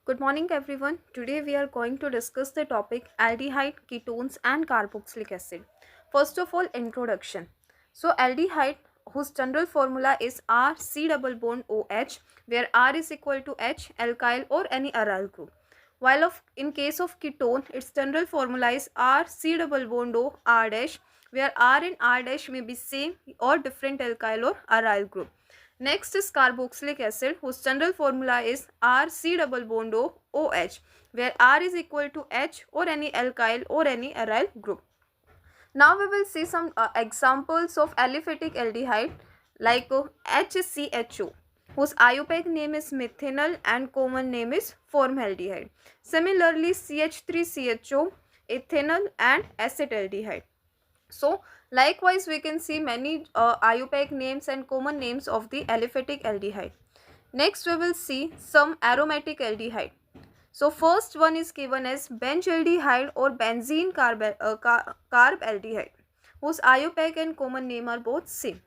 Good morning everyone. Today we are going to discuss the topic aldehyde, ketones and carboxylic acid. First of all, introduction. So aldehyde, whose general formula is RC double bond OH, where R is equal to H, alkyl or any aryl group. While in case of ketone, its general formula is RC double bond O R dash, where R and R dash may be same or different alkyl or aryl group. Next is carboxylic acid, whose general formula is RC double bond O OH, where R is equal to H or any alkyl or any aryl group. Now we will see some examples of aliphatic aldehyde like HCHO, whose IUPAC name is methanol and common name is formaldehyde. Similarly, CH3CHO, ethanol and acetaldehyde. So likewise we can see many IUPAC names and common names of the aliphatic aldehyde. Next we will see some aromatic aldehyde. So first one is given as benzaldehyde or benzene carb aldehyde, whose IUPAC and common name are both same.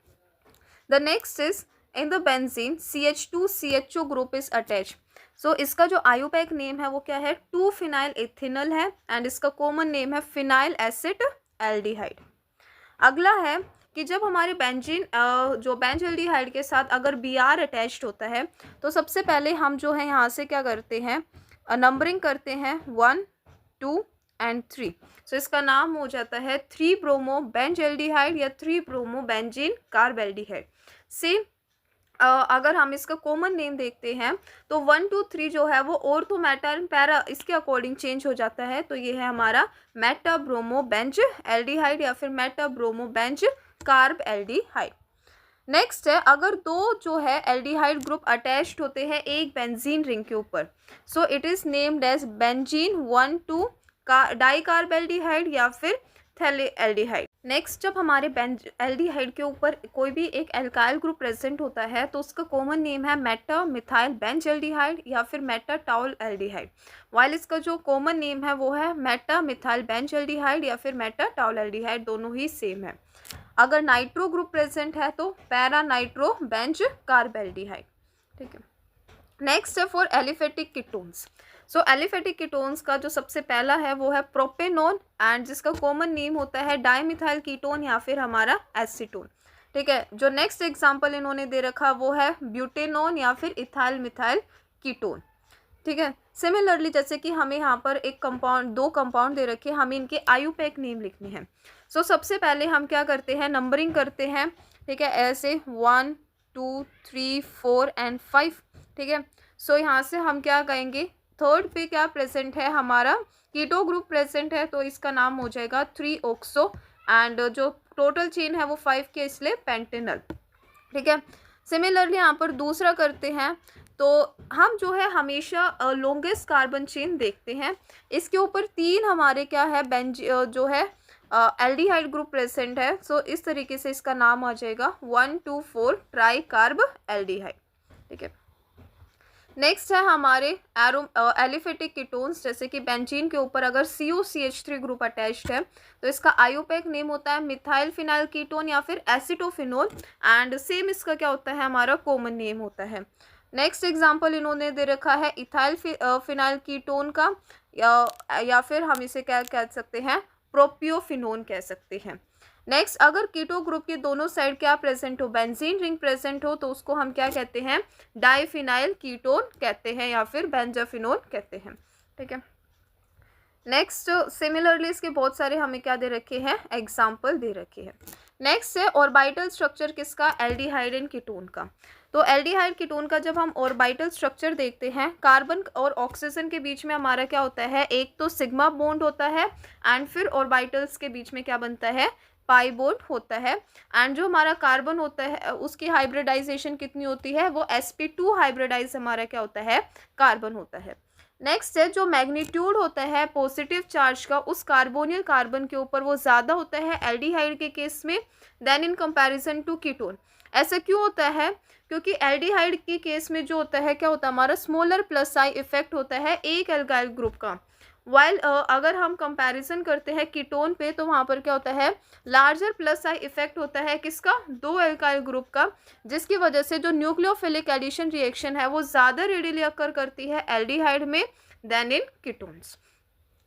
The next is in the benzene CH2CHO group is attached. So इसका जो IUPAC name है वो क्या है 2-phenyl ethanol है and इसका common name है phenyl acid aldehyde. अगला है कि जब हमारे बेंजीन जो बेंजल्डिहाइड के साथ अगर Br अटैच्ड होता है तो सबसे पहले हम जो है यहाँ से क्या करते हैं नंबरिंग करते हैं 1, 2 एंड 3. सो इसका नाम हो जाता है 3 ब्रोमो बेंजल्डिहाइड या 3 ब्रोमो बेंजीन कार्बेल्डिहाइड. सेम अगर हम इसका कॉमन नेम देखते हैं तो 1, 2, 3 जो है वो ऑर्थो मेटा एंड पैरा इसके अकॉर्डिंग चेंज हो जाता है. तो ये है हमारा मेटा ब्रोमो बेंज एल्डिहाइड या फिर Meta bromo Benz carb aldehyde. Next है अगर दो जो है एल्डिहाइड ग्रुप अटैच्ड होते हैं एक बेंजीन रिंग के ऊपर, so it is named as benzene 1,2 di carb aldehyde या फिर थैलेएल्डिहाइड. नेक्स्ट जब हमारे एल्डिहाइड के ऊपर कोई भी एक एल्काइल ग्रुप प्रेजेंट होता है तो उसका कॉमन नेम है मेटा मिथाइल बेंजल्डिहाइड या फिर मेटा टाउल एल्डिहाइड. वाइल इसका जो कॉमन नेम है वो है मेटा मिथाइल बेंजल्डिहाइड या फिर मेटा टाउल एल्डिहाइड, दोनों ही सेम है. अगर नाइट्रो ग्रुप प्रेजेंट है तो पैरा नाइट्रो बेंज कार्बेल्डिहाइड. ठीक है. नेक्स्ट है for aliphatic ketones. So aliphatic ketones का जो सबसे पहला है वो है प्रोपेनोन एंड जिसका कॉमन नेम होता है डाईमिथाइल कीटोन या फिर हमारा एसीटोन. ठीक है. जो नेक्स्ट एग्जांपल इन्होंने दे रखा वो है ब्यूटेनोन या फिर इथाइल मिथाइल कीटोन. ठीक है. सिमिलरली जैसे कि हमें यहाँ पर एक कंपाउंड दो कंपाउंड दे रखे, हमें इनके आयुपैक नेम लिखने हैं. सो सबसे पहले हम क्या करते हैं नंबरिंग करते हैं. ठीक है. ऐसे 1, 2, 3, 4 एंड 5. ठीक है. सो यहाँ से हम क्या कहेंगे थर्ड पे क्या प्रेजेंट है हमारा कीटो ग्रुप प्रेजेंट है तो इसका नाम हो जाएगा 3 ऑक्सो एंड जो टोटल चेन है वो 5 के इसलिए पेंटेनल. ठीक है. सिमिलरली यहाँ पर दूसरा करते हैं तो हम जो है हमेशा लॉन्गेस्ट कार्बन चेन देखते हैं. इसके ऊपर 3 हमारे क्या है जो है एल्डिहाइड ग्रुप प्रेजेंट है. सो इस तरीके से इसका नाम आ जाएगा 1, 2, 4 ट्राई कार्ब एल्डिहाइड. ठीक है. नेक्स्ट है हमारे एलिफेटिक कीटोन्स जैसे कि बेंजीन के ऊपर अगर COCH3 ग्रुप अटैच्ड है तो इसका आयुपैक नेम होता है मिथाइल फिनाइल कीटोन या फिर एसिटोफिनोल एंड सेम इसका क्या होता है हमारा कॉमन नेम होता है. नेक्स्ट एग्जांपल इन्होंने दे रखा है इथाइल फिनाइल कीटोन का या फिर हम इसे क्या कह सकते हैं प्रोपियोफिनोन कह सकते हैं. नेक्स्ट अगर कीटो ग्रुप के दोनों साइड क्या प्रेजेंट हो बेंजीन रिंग प्रेजेंट हो तो उसको हम क्या कहते हैं डाईफिनाइल कीटोन कहते हैं या फिर बेंजाफिनोल कहते हैं. ठीक है. नेक्स्ट सिमिलरली इसके बहुत सारे हमें क्या दे रखे हैं एग्जाम्पल दे रखे हैं. नेक्स्ट है ऑर्बिटल स्ट्रक्चर किसका एल्डिहाइड एंड कीटोन का. तो एल्डिहाइड कीटोन का जब हम ऑर्बिटल स्ट्रक्चर देखते हैं कार्बन और ऑक्सीजन के बीच में हमारा क्या होता है एक तो सिग्मा बॉन्ड होता है एंड फिर ऑर्बिटल्स के बीच में क्या बनता है पाई बॉन्ड होता है. एंड जो हमारा कार्बन होता है उसकी हाइब्रिडाइजेशन कितनी होती है वो sp2 हाइब्रिडाइज हमारा क्या होता है कार्बन होता है. नेक्स्ट है जो मैग्नीट्यूड होता है पॉजिटिव चार्ज का उस कार्बोनियल कार्बन के ऊपर वो ज़्यादा होता है एल्डिहाइड के केस में than in comparison to ketone. ऐसा क्यों होता है क्योंकि एल्डिहाइड के केस में जो होता है क्या होता है हमारा स्मॉलर प्लस आई इफेक्ट होता है एक एल्काइल ग्रुप का वाइल अगर हम कंपैरिजन करते हैं कीटोन पे तो वहाँ पर क्या होता है, लार्जर प्लस आई इफेक्ट होता है किसका, दो एल्काइल ग्रुप का, जिसकी वजह से जो न्यूक्लियोफिलिक एडिशन रिएक्शन है वो ज़्यादा रेडिली अकर करती है एल्डिहाइड में देन इन कीटोन्स।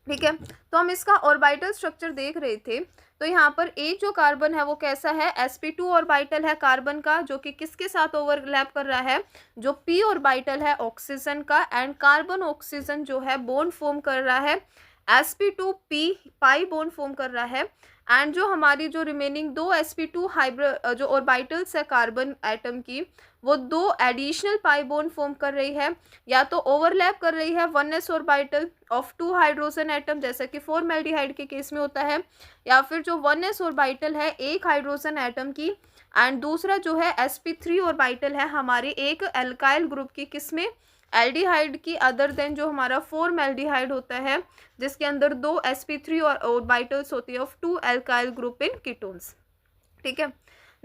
ठीक है, तो हम इसका ऑर्बिटल स्ट्रक्चर देख रहे थे। तो यहाँ पर एक जो कार्बन है वो कैसा है, sp2 ऑर्बिटल है कार्बन का, जो कि किसके साथ ओवरलैप कर रहा है, जो p ऑर्बिटल है ऑक्सीजन का, एंड कार्बन ऑक्सीजन जो है बॉन्ड फॉर्म कर रहा है, sp2p पाई बॉन्ड फॉर्म कर रहा है। एंड जो हमारी जो रिमेनिंग दो sp2 हाइब्रिड जो ऑर्बिटल्स है कार्बन एटम की, वो दो एडिशनल पाई बॉन्ड फॉर्म कर रही है, या तो ओवरलैप कर रही है 1s orbital of 2 hydrogen atom जैसे कि फॉर्मेल्डिहाइड के केस में होता है, या फिर जो 1s ऑर्बिटल है एक हाइड्रोजन एटम की, एंड दूसरा जो है sp3 ऑर्बिटल है हमारे एक एल्काइल ग्रुप की, किसमें, एल्डिहाइड की, अदर देन जो हमारा फॉर्मेल्डिहाइड होता है जिसके अंदर दो sp3 ऑर्बिटल्स होती है of 2 alkyl group in ketones. ठीक है,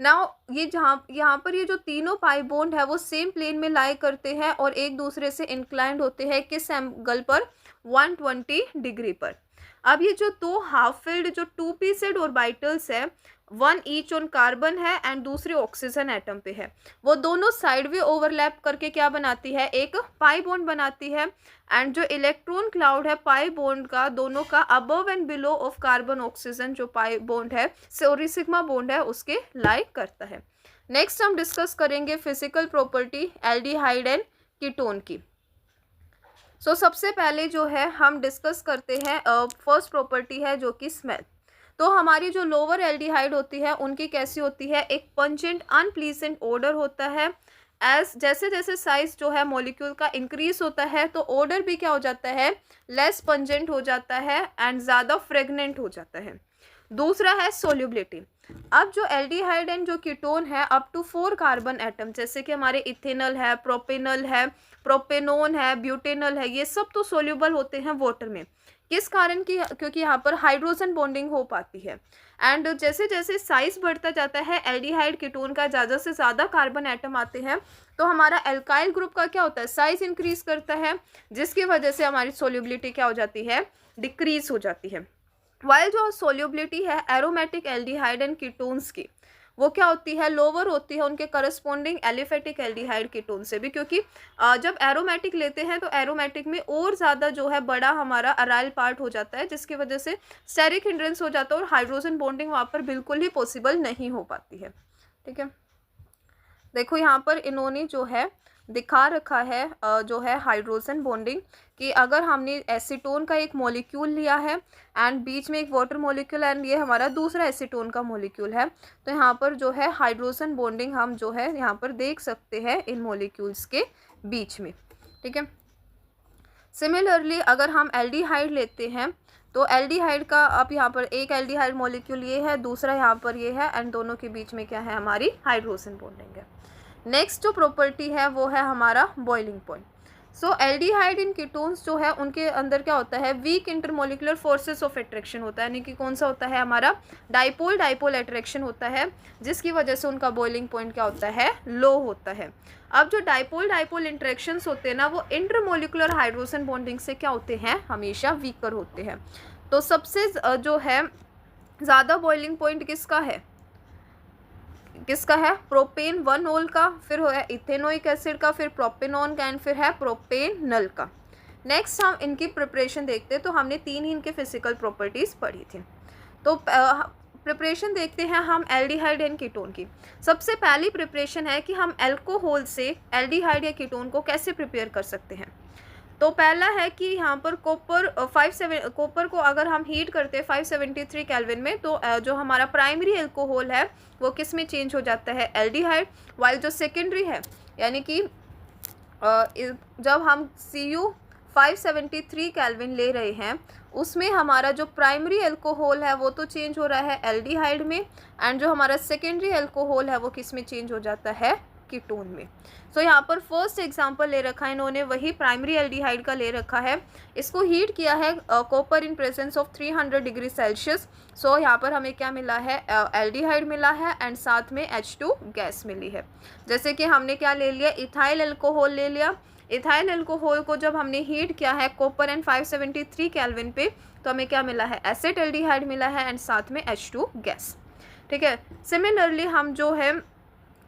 नाउ ये यहाँ पर ये जो तीनों पाई बॉन्ड है वो सेम प्लेन में लाई करते हैं और एक दूसरे से इंक्लाइंड होते हैं किस एंगल पर, 120 डिग्री पर। अब ये जो दो हाफ फिल्ड जो 2p सेड ऑर्बिटल्स है, वन ईच ऑन कार्बन है एंड दूसरे ऑक्सीजन एटम पे है, वो दोनों साइड वे ओवरलैप करके क्या बनाती है, एक पाई बॉन्ड बनाती है। एंड जो इलेक्ट्रॉन क्लाउड है पाई बॉन्ड का, दोनों का above and below of carbon oxygen जो पाई बॉन्ड है, सॉरी सिग्मा बॉन्ड है, उसके लाइक करता है। नेक्स्ट हम डिस्कस करेंगे physical property aldehyde and ketone की। सबसे पहले जो है हम डिस्कस करते हैं फर्स्ट प्रॉपर्टी है जो कि स्मेल। तो हमारी जो लोअर एल्डिहाइड होती है उनकी कैसी होती है, एक पंजेंट अनप्लीजेंट ओडर होता है। एज जैसे जैसे साइज जो है मॉलिक्यूल का इंक्रीज होता है तो ओडर भी क्या हो जाता है, लेस पंजेंट हो जाता है एंड ज़्यादा फ्रेगनेंट हो जाता है। दूसरा है सोल्यूबिलिटी। अब जो एल्डिहाइड एंड जो कीटोन है अप टू 4 कार्बन एटम, जैसे कि हमारे इथेनल है, प्रोपेनल है, प्रोपेनोन है, ब्यूटेनल है, ये सब तो सोल्यूबल होते हैं वाटर में। किस कारण की, क्योंकि यहाँ पर हाइड्रोजन बॉन्डिंग हो पाती है। एंड जैसे जैसे साइज बढ़ता जाता है एल्डिहाइड कीटोन का, ज़्यादा से ज़्यादा कार्बन एटम आते हैं तो हमारा एल्काइल ग्रुप का क्या होता है, साइज इंक्रीज करता है, जिसकी वजह से हमारी सोल्यूबिलिटी क्या हो जाती है, डिक्रीज हो जाती है। वाइल जो सोल्यूबिलिटी है एरोमेटिक एल्डिहाइड एंड कीटोन्स की, वो क्या होती है, लोअर होती है उनके करस्पॉन्डिंग एलिफेटिक एल्डिहाइड कीटोन से भी, क्योंकि जब एरोमेटिक लेते हैं तो एरोमेटिक में और ज़्यादा जो है बड़ा हमारा अराइल पार्ट हो जाता है, जिसकी वजह से स्टेरिक हिंड्रेंस हो जाता है और हाइड्रोजन बॉन्डिंग वहाँ पर बिल्कुल ही पॉसिबल नहीं हो पाती है। ठीक है, देखो यहाँ पर इन्होंने जो है दिखा रखा है जो है हाइड्रोजन बॉन्डिंग, कि अगर हमने एसीटोन का एक मॉलिक्यूल लिया है एंड बीच में एक वाटर मॉलिक्यूल एंड ये हमारा दूसरा एसीटोन का मॉलिक्यूल है, तो यहाँ पर जो है हाइड्रोजन बॉन्डिंग हम जो है यहाँ पर देख सकते हैं इन मॉलिक्यूल्स के बीच में। ठीक है, सिमिलरली अगर हम एल्डिहाइड लेते हैं तो एल्डिहाइड का अब यहाँ पर एक एल्डिहाइड मॉलिक्यूल ये है, दूसरा यहाँ पर ये है, एंड दोनों के बीच में क्या है, हमारी हाइड्रोजन बॉन्डिंग है। नेक्स्ट जो प्रॉपर्टी है वो है हमारा boiling point. Aldehyde and ketones जो है उनके अंदर क्या होता है, weak intermolecular forces of attraction होता है, यानी कि कौन सा होता है, हमारा डाइपोल डाइपोल अट्रैक्शन होता है, जिसकी वजह से उनका बॉइलिंग पॉइंट क्या होता है, लो होता है। अब जो डाइपोल डाइपोल इंटरेक्शंस होते हैं ना, वो इंटरमोलिकुलर हाइड्रोजन बॉन्डिंग से क्या होते हैं, हमेशा वीकर होते हैं। तो सबसे जो है ज़्यादा बॉइलिंग पॉइंट किसका है, प्रोपेन 1 ओल का, फिर है इथेनोइक एसिड का, फिर प्रोपेनॉन का, एंड फिर है प्रोपेनल का। नेक्स्ट हम इनकी प्रिपरेशन देखते हैं। तो हमने 3 ही इनके फिजिकल प्रॉपर्टीज़ पढ़ी थी। तो प्रिपरेशन देखते हैं हम एल्डिहाइड एंड कीटोन की। सबसे पहली प्रिपरेशन है कि हम अल्कोहल से एल्डिहाइड या कीटोन को कैसे प्रिपेयर कर सकते हैं। तो पहला है कि यहाँ पर कॉपर को अगर हम हीट करते हैं 573 केल्विन में, तो जो हमारा प्राइमरी अल्कोहल है वो किस में चेंज हो जाता है, एल्डिहाइड। वाइल जो सेकेंडरी है, यानी कि जब हम Cu 573 केल्विन ले रहे हैं, उसमें हमारा जो प्राइमरी अल्कोहल है वो तो चेंज हो रहा है एल्डिहाइड में, एंड जो हमारा सेकेंडरी अल्कोहल है वो किस में चेंज हो जाता है, कीटोन में। यहाँ पर फर्स्ट एग्जांपल ले रखा है इन्होंने, वही प्राइमरी एल्डिहाइड का ले रखा है। इसको हीट किया है copper in presence of 300 degree Celsius. यहाँ पर हमें क्या मिला है, एल्डिहाइड मिला है एंड साथ में H2 गैस मिली है। जैसे कि हमने क्या ले लिया, इथाइल अल्कोहल ले लिया। इथाइल अल्कोहल को जब हमने हीट किया है कॉपर एंड 573 केल्विन पे, तो हमें क्या मिला है, एसिटाल्डिहाइड मिला है एंड साथ में H2 गैस। ठीक है, सिमिलरली हम जो है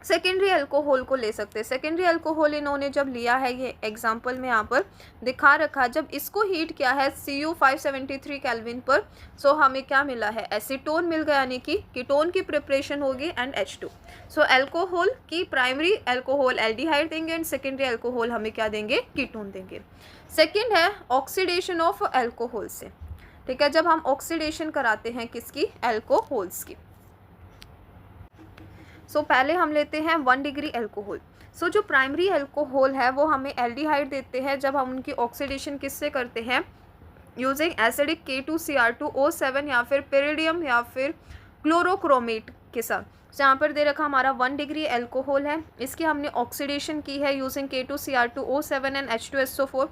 सेकेंडरी अल्कोहल को ले सकते हैं। सेकेंडरी अल्कोहल इन्होंने जब लिया है, ये एग्जांपल में यहाँ पर दिखा रखा, जब इसको हीट किया है Cu 573 केल्विन पर, सो हमें क्या मिला है, एसीटोन मिल गया, यानी कि कीटोन की प्रिपरेशन होगी एंड H2। सो अल्कोहल की प्राइमरी अल्कोहल एल्डिहाइड देंगे एंड सेकेंडरी अल्कोहल हमें क्या देंगे, कीटोन देंगे। सेकेंड है ऑक्सीडेशन ऑफ अल्कोहल से। ठीक है, जब हम ऑक्सीडेशन कराते हैं किसकी, अल्कोहल्स की। सो पहले हम लेते हैं 1 डिग्री अल्कोहल। सो जो प्राइमरी अल्कोहल है वो हमें एल्डिहाइड देते हैं जब हम उनकी ऑक्सीडेशन किससे करते हैं, यूजिंग एसिडिक K2Cr2O7 या फिर पेरिडियम या फिर क्लोरोक्रोमेट के साथ। यहाँ पर दे रखा हमारा 1 डिग्री अल्कोहल है, इसकी हमने ऑक्सीडेशन की है यूजिंग K2Cr2O7 एंड H2SO4।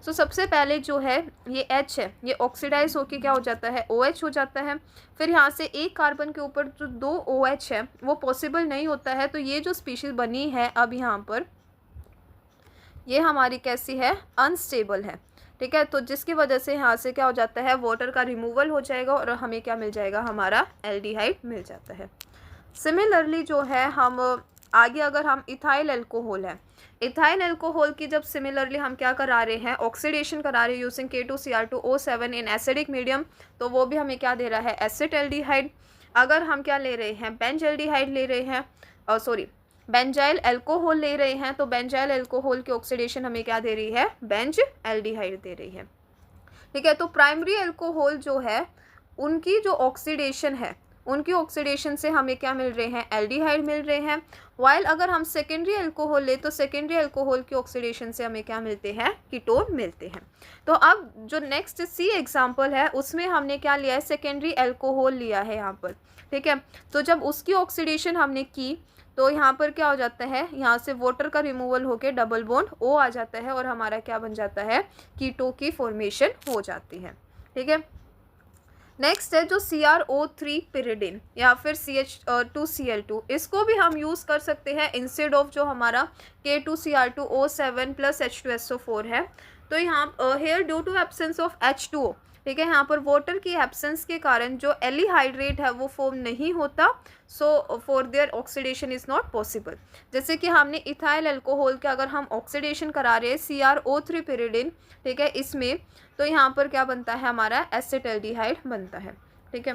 सो सबसे पहले जो है ये H है, ये ऑक्सीडाइज होके क्या हो जाता है, OH हो जाता है। फिर यहाँ से एक कार्बन के ऊपर जो 2 OH है वो पॉसिबल नहीं होता है, तो ये जो स्पीशीज बनी है अब यहाँ पर, ये हमारी कैसी है, अनस्टेबल है। ठीक है, तो जिसकी वजह से यहाँ से क्या हो जाता है, वाटर का रिमूवल हो जाएगा और हमें क्या मिल जाएगा, हमारा एल्डिहाइड मिल जाता है। सिमिलरली जो है हम आगे अगर हम इथाइल अल्कोहल है, इथाइल अल्कोहल की जब सिमिलरली हम क्या करा रहे हैं, ऑक्सीडेशन करा रहे हैं using K2Cr2O7 in acidic medium, तो वो भी हमें क्या दे रहा है, एसिटाल्डिहाइड। अगर हम क्या ले रहे हैं, बेंजाल्डिहाइड ले रहे हैं, बेंजाइल अल्कोहल ले रहे हैं, तो बेंजाइल अल्कोहल की ऑक्सीडेशन हमें क्या दे रही है, बेंजाल्डिहाइड दे रही है। ठीक है, तो प्राइमरी अल्कोहल जो है उनकी जो ऑक्सीडेशन है, उनकी ऑक्सीडेशन से हमें क्या मिल रहे हैं, एल्डिहाइड मिल रहे हैं। वाइल अगर हम सेकेंडरी अल्कोहल ले तो सेकेंडरी अल्कोहल की ऑक्सीडेशन से हमें क्या मिलते हैं, कीटोन मिलते हैं। तो अब जो नेक्स्ट सी एग्जांपल है उसमें हमने क्या लिया है, सेकेंडरी अल्कोहल लिया है यहाँ पर। ठीक है, तो जब उसकी ऑक्सीडेशन हमने की तो यहाँ पर क्या हो जाता है, यहाँ से वाटर का रिमूवल होकर डबल बॉन्ड O आ जाता है और हमारा क्या बन जाता है, कीटो की फॉर्मेशन हो जाती है। ठीक है, नेक्स्ट है जो CrO3 पिरिडिन या फिर CH2Cl2, इसको भी हम यूज़ कर सकते हैं इंस्टेड ऑफ जो हमारा K2Cr2O7 प्लस H2SO4 है। तो यहाँ here due to absence of H2O, ठीक है, यहाँ पर वाटर की एब्सेंस के कारण जो एलिहाइड्रेट है वो फॉर्म नहीं होता, so for their oxidation is not possible. जैसे कि हमने इथाइल अल्कोहल के अगर हम ऑक्सीडेशन करा रहे हैं CrO3 पिरिडिन, ठीक है, इसमें तो यहाँ पर क्या बनता है, हमारा एसिटाल्डिहाइड बनता है। ठीक है,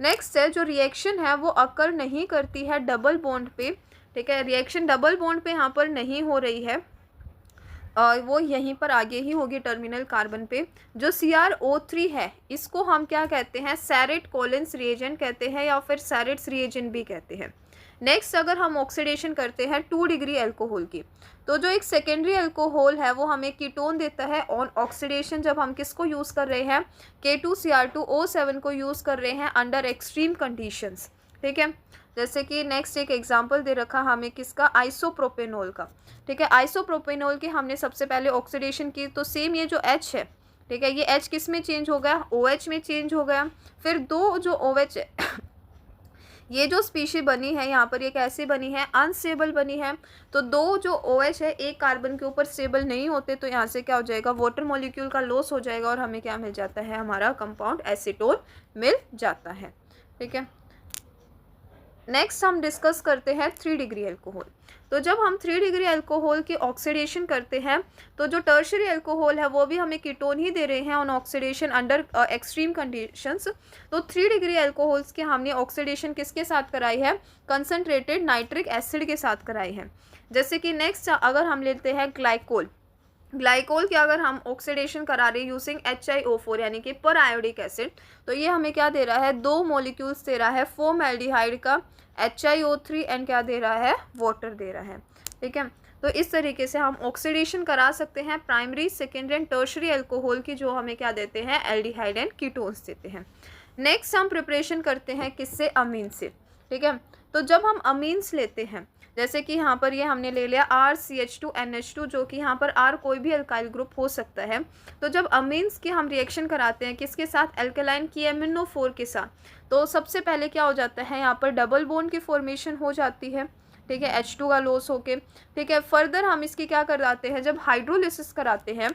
नेक्स्ट है जो रिएक्शन है वो अकर नहीं करती है डबल बॉन्ड पे। ठीक है, रिएक्शन डबल बॉन्ड पे यहाँ पर नहीं हो रही है, वो यहीं पर आगे ही होगी टर्मिनल कार्बन पे। जो CrO3 है इसको हम क्या कहते हैं, सैरेट कोलिन्स रिएजेंट कहते हैं या फिर सैरेट्स रिएजेंट भी कहते हैं। नेक्स्ट अगर हम ऑक्सीडेशन करते हैं 2 डिग्री अल्कोहल की, तो जो एक सेकेंडरी अल्कोहल है वो हमें कीटोन देता है ऑन ऑक्सीडेशन, जब हम किसको यूज़ कर रहे हैं, K2Cr2O7 को यूज़ कर रहे हैं अंडर एक्सट्रीम कंडीशंस। ठीक है, जैसे कि नेक्स्ट एक एग्जांपल दे रखा हमें किसका, आइसोप्रोपेनॉल का। ठीक है, आइसोप्रोपेनॉल की हमने सबसे पहले ऑक्सीडेशन की, तो सेम ये जो H है, ठीक है, ये H किस में चेंज हो गया, OH में चेंज हो गया। फिर 2 जो OH है ये जो स्पीशी बनी है यहाँ पर ये कैसे बनी है, अनस्टेबल बनी है। तो 2 जो OH है एक कार्बन के ऊपर स्टेबल नहीं होते, तो यहाँ से क्या हो जाएगा, वाटर मॉलिक्यूल का लॉस हो जाएगा और हमें क्या मिल जाता है, हमारा कंपाउंड एसीटोन मिल जाता है। ठीक है, नेक्स्ट हम डिस्कस करते हैं 3 डिग्री अल्कोहल। तो जब हम 3 डिग्री अल्कोहल की ऑक्सीडेशन करते हैं तो जो टर्शरी अल्कोहल है वो भी हमें कीटोन ही दे रहे हैं on oxidation under extreme conditions. तो 3 डिग्री अल्कोहल्स की हमने ऑक्सीडेशन किसके साथ कराई है, कंसनट्रेटेड नाइट्रिक एसिड के साथ कराई है। जैसे कि नेक्स्ट अगर हम लेते हैं ग्लाइकोल, ग्लाइकोल की अगर हम ऑक्सीडेशन करा रहे हैं यूजिंग HiO4 यानी कि पर आयोडिक एसिड, तो ये हमें क्या दे रहा है, 2 मॉलिक्यूल्स दे रहा है फॉर्मल्डिहाइड का HiO3 एंड क्या दे रहा है, वाटर दे रहा है। ठीक है, तो इस तरीके से हम ऑक्सीडेशन करा सकते हैं primary, secondary and tertiary alcohol की, जो हमें क्या देते हैं, एल्डिहाइड एंड कीटोन्स देते हैं। नेक्स्ट हम प्रिपरेशन करते हैं किससे, अमीन से। ठीक है, तो जब हम अमीन्स लेते हैं, जैसे कि यहाँ पर ये हमने ले लिया RCH2NH2, जो कि यहाँ पर R कोई भी अल्काइल ग्रुप हो सकता है। तो जब अमीन्स की हम रिएक्शन कराते हैं किसके साथ, अल्कलाइन की MnO4 के साथ, तो सबसे पहले क्या हो जाता है, यहाँ पर डबल बॉन्ड की फॉर्मेशन हो जाती है। ठीक है, H2 का लॉस होके, ठीक है। फर्दर हम इसकी क्या कराते हैं, जब हाइड्रोलिसिस कराते हैं,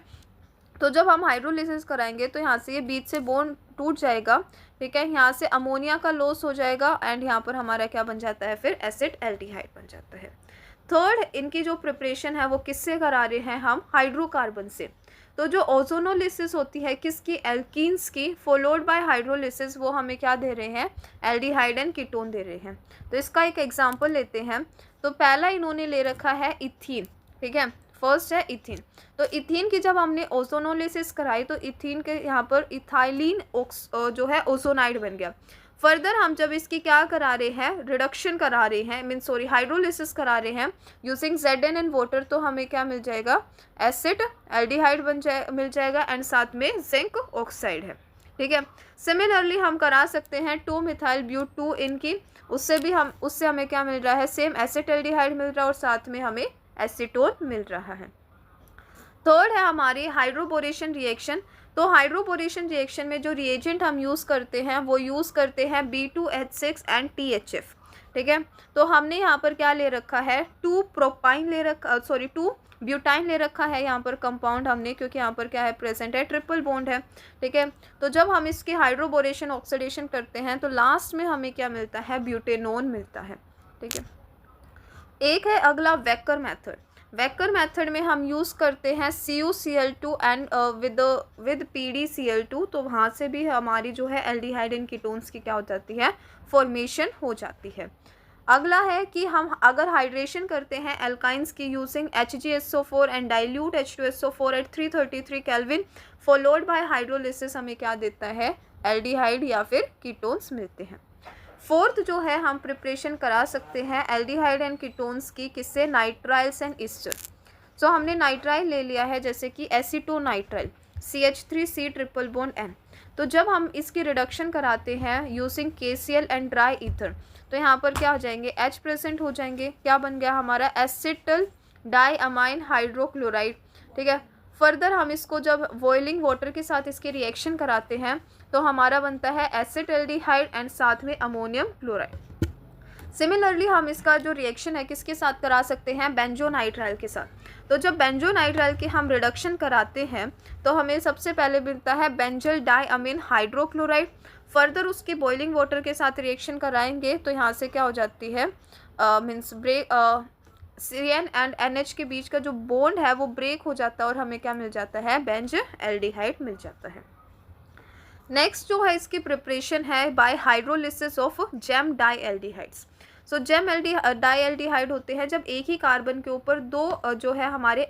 तो जब हम हाइड्रोलिसिस कराएंगे तो यहाँ से ये बीच से बोन टूट जाएगा, ठीक है। यहाँ से अमोनिया का लॉस हो जाएगा एंड यहाँ पर हमारा क्या बन जाता है, फिर एसिड एल्डिहाइड बन जाता है। थर्ड, इनकी जो प्रिपरेशन है वो किससे करा रहे हैं हम, हाइड्रोकार्बन से। तो जो ओजोनोलिसिस होती है किसकी, एल्कीन्स की, फॉलोड बाय हाइड्रोलिसिस, वो हमें क्या दे रहे हैं, एल्डिहाइड एंड कीटोन दे रहे हैं। तो इसका एक एग्जांपल लेते हैं। तो पहला इन्होंने ले रखा है इथीन, ठीक है, फर्स्ट है इथीन। तो इथीन की जब हमने ओजोनोलिसिस कराई तो इथीन के यहाँ पर इथाइलिन जो है ओजोनाइड बन गया। फर्दर हम जब इसकी क्या करा रहे हैं, रिडक्शन करा रहे हैं, मीन सॉरी हाइड्रोलिसिस करा रहे हैं यूजिंग Zn एंड वाटर, तो हमें क्या मिल जाएगा, एसिड एल्डिहाइड मिल जाएगा एंड साथ में जिंक ऑक्साइड है, ठीक है। सिमिलरली हम करा सकते हैं 2-मिथाइल ब्यूट 2 इनकी, उससे हमें क्या मिल रहा है, सेम एसिड एल्डिहाइड मिल रहा है और साथ में हमें एसीटोन मिल रहा है। थर्ड है हमारी हाइड्रोबोरेशन रिएक्शन। तो हाइड्रोबोरेशन रिएक्शन में जो रिएजेंट हम यूज़ करते हैं वो यूज़ करते हैं B2H6 एंड THF, ठीक है। तो हमने यहाँ पर क्या ले रखा है, 2 ब्यूटाइन ले रखा है यहाँ पर कंपाउंड हमने, क्योंकि यहाँ पर क्या है, प्रेजेंट है, ट्रिपल बॉन्ड है, ठीक है। तो जब हम इसकी हाइड्रोबोरेशन ऑक्सीडेशन करते हैं तो लास्ट में हमें क्या मिलता है, ब्यूटेनोन मिलता है, ठीक है। एक है अगला वेकर मेथड। वेकर मेथड में हम यूज़ करते हैं CuCl2 एंड विद PdCl2, तो वहाँ से भी हमारी जो है एल्डिहाइड एंड कीटोन्स की क्या हो जाती है, फॉर्मेशन हो जाती है। अगला है कि हम अगर हाइड्रेशन करते हैं एल्काइंस की using HgSO4 and dilute H2SO4 at 333 kelvin followed by hydrolysis, हमें क्या देता है, एल्डिहाइड या फिर कीटोन्स मिलते हैं। फोर्थ जो है हम प्रिपरेशन करा सकते हैं एल्डिहाइड एंड कीटोन्स की, किससे, नाइट्राइल्स एंड ईस्टर। सो हमने नाइट्राइल ले लिया है जैसे कि acetonitrile CH3C triple bond N। तो जब हम इसकी रिडक्शन कराते हैं using KCl and dry ether, तो यहाँ पर क्या हो जाएंगे, H प्रेजेंट हो जाएंगे, क्या बन गया हमारा, एसिटल डाईअमाइन हाइड्रोक्लोराइड, ठीक है। फर्दर हम इसको जब बॉइलिंग वाटर के साथ इसके रिएक्शन कराते हैं तो हमारा बनता है एसिटल्डिहाइड एंड साथ में अमोनियम क्लोराइड। सिमिलरली हम इसका जो रिएक्शन है किसके साथ करा सकते हैं, बेंजोनाइट्राइल के साथ। तो जब बेंजोनाइट्राइल की हम रिडक्शन कराते हैं तो हमें सबसे पहले मिलता है बेंजल डाईअमीन हाइड्रोक्लोराइड। फर्दर उसकी बॉइलिंग वाटर के साथ रिएक्शन कराएंगे तो यहाँ से क्या हो जाती है, means break, CN and NH के बीच का जो बॉन्ड है वो ब्रेक हो जाता है और हमें क्या मिल जाता है, बेंज एल्डिहाइड मिल जाता है। नेक्स्ट जो है इसकी प्रिपरेशन है by hydrolysis of gem di aldehydes. So gem di aldehyde होते हैं जब एक ही कार्बन के ऊपर दो जो है हमारे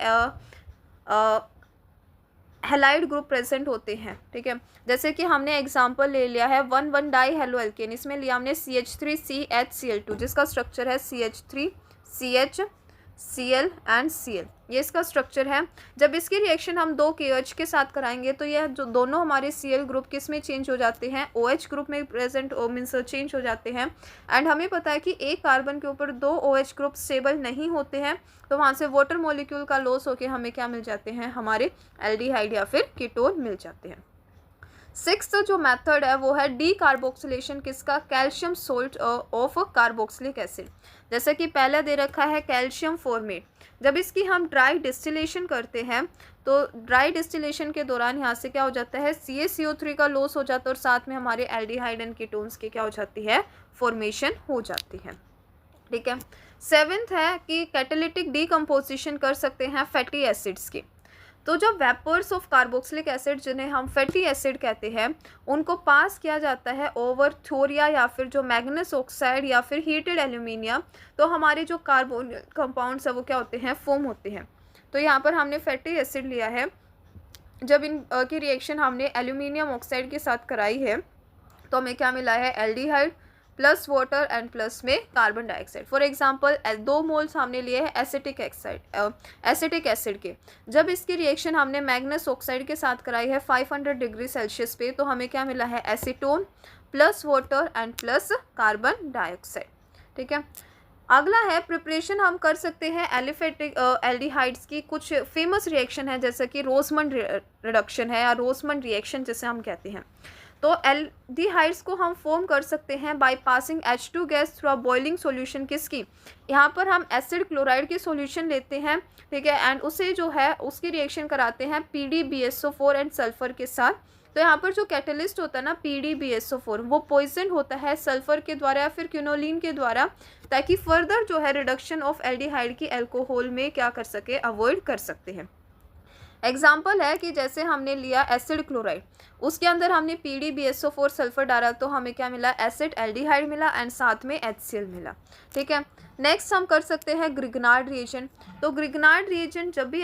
हेलाइड ग्रुप प्रेजेंट होते हैं, ठीक है। जैसे कि हमने एग्जांपल ले लिया है 1,1 डाई हेलो एल्केन, इसमें लिया हमने CH3CHCl2 जिसका स्ट्रक्चर है CH3CH Cl एंड Cl, ये इसका स्ट्रक्चर है। जब इसकी रिएक्शन हम 2 KOH के साथ कराएंगे तो यह जो दोनों हमारे Cl ग्रुप किस में चेंज हो जाते हैं, OH ग्रुप में प्रेजेंट मीन्स चेंज हो जाते हैं। एंड हमें पता है कि एक कार्बन के ऊपर 2 OH ग्रुप स्टेबल नहीं होते हैं, तो वहाँ से वाटर मॉलिक्यूल का लॉस होकर हमें क्या मिल जाते हैं, हमारे एल्डिहाइड या फिर कीटोन मिल जाते हैं। सिक्स्थ जो मेथड है वो है डी कार्बोक्सिलेशन, किसका, calcium salt of carboxylic acid. जैसे कि पहले दे रखा है कैल्शियम फॉर्मेट, जब इसकी हम ड्राई डिस्टिलेशन करते हैं तो ड्राई डिस्टिलेशन के दौरान यहाँ से क्या हो जाता है, CaCO3 का लॉस हो जाता है और साथ में हमारे एल्डिहाइड एंड कीटोन्स की क्या हो जाती है, फॉर्मेशन हो जाती है, ठीक है। सेवेंथ है कि कैटालिटिक डीकम्पोजिशन कर सकते हैं फैटी एसिड्स की। तो जब वेपर्स ऑफ कार्बोक्सिलिक एसिड जिन्हें हम फैटी एसिड कहते हैं उनको पास किया जाता है ओवर थोरिया या फिर जो मैग्नेस ऑक्साइड या फिर हीटेड एल्यूमिनियम, तो हमारे जो कार्बोन कंपाउंड्स है वो क्या होते हैं, फॉर्म होते हैं। तो यहाँ पर हमने फैटी एसिड लिया है, जब इन की रिएक्शन हमने एल्यूमिनियम ऑक्साइड के साथ कराई है तो हमें क्या मिला है, aldehyde plus water and plus में carbon dioxide. For example 2 moles हमने लिए हैं एसिटिक एसिड के, जब इसकी रिएक्शन हमने मैग्नेस ऑक्साइड के साथ कराई है 500 डिग्री सेल्सियस पे, तो हमें क्या मिला है, acetone plus water and plus carbon dioxide, ठीक है। अगला है प्रिपरेशन हम कर सकते हैं एलिफेटिक एल्डिहाइड्स की। कुछ फेमस रिएक्शन है जैसे कि रोसमंड रिडक्शन है या रोसमंड रिएक्शन जिसे हम कहते हैं। तो एल्डिहाइड्स को हम फॉर्म कर सकते हैं by passing H2 gas through a boiling solution किसकी, यहाँ पर हम एसिड क्लोराइड की सॉल्यूशन लेते हैं, ठीक है, एंड उसे जो है उसकी रिएक्शन कराते हैं PdBSO4 एंड सल्फर के साथ। तो यहाँ पर जो कैटलिस्ट होता है ना PdBSO4, वो पॉइजन होता है सल्फर के द्वारा या फिर क्विनोलिन के द्वारा, ताकि फर्दर जो है रिडक्शन ऑफ एल्डिहाइड की अल्कोहल में क्या कर सके, अवॉइड कर सकते हैं। एग्जाम्पल है कि जैसे हमने लिया एसिड क्लोराइड, उसके अंदर हमने PdBSO4 सल्फर डाला तो हमें क्या मिला, एसिड एल्डिहाइड मिला एंड साथ में HCl मिला, ठीक है। नेक्स्ट हम कर सकते हैं ग्रिग्नार्ड रिएजेंट। तो ग्रिग्नार्ड रिएजेंट जब भी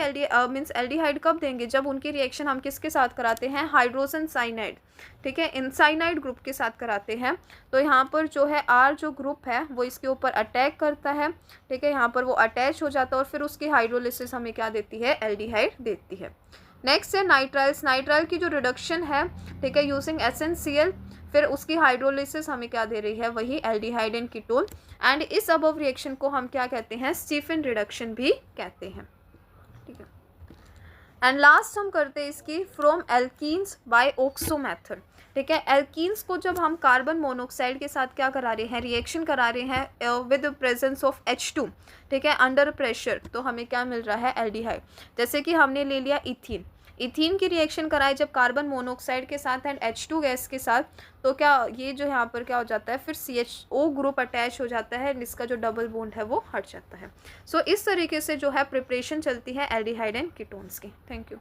मीन्स एल्डिहाइड कब देंगे, जब उनकी रिएक्शन हम किसके साथ कराते हैं, हाइड्रोजन साइनाइड, ठीक है, इनसाइनाइड ग्रुप के साथ कराते हैं। तो यहाँ पर जो है R जो ग्रुप है वो इसके ऊपर अटैक करता है, ठीक है, यहाँ पर वो अटैच हो जाता है और फिर उसकी हाइड्रोलिसिस हमें क्या देती है, एल्डिहाइड देती है। नेक्स्ट है नाइट्राइल्स। नाइट्राइल की जो रिडक्शन है, ठीक है, यूजिंग SnCl, फिर उसकी हाइड्रोलिसिस हमें क्या दे रही है, वही एल्डिहाइड एंड कीटोन, एंड इस अबव रिएक्शन को हम क्या कहते हैं, स्टीफन रिडक्शन भी कहते हैं, ठीक है। एंड लास्ट हम करते हैं इसकी from alkenes by oxo method, ठीक है। एल्कीन्स को जब हम कार्बन मोनोऑक्साइड के साथ क्या करा रहे हैं, रिएक्शन करा रहे हैं विद प्रेजेंस ऑफ H2, ठीक है, अंडर प्रेशर, तो हमें क्या मिल रहा है, एल्डिहाइड। जैसे कि हमने ले लिया इथीन, इथीन की रिएक्शन कराई जब कार्बन मोनोऑक्साइड के साथ एंड H2 गैस के साथ, तो क्या ये जो यहाँ पर क्या हो जाता है, फिर CHO ग्रुप अटैच हो जाता है, जिसका जो डबल बॉन्ड है वो हट जाता है। सो इस तरीके से जो है प्रिपरेशन चलती है एल्डिहाइड एंड कीटोन्स की। Thank you.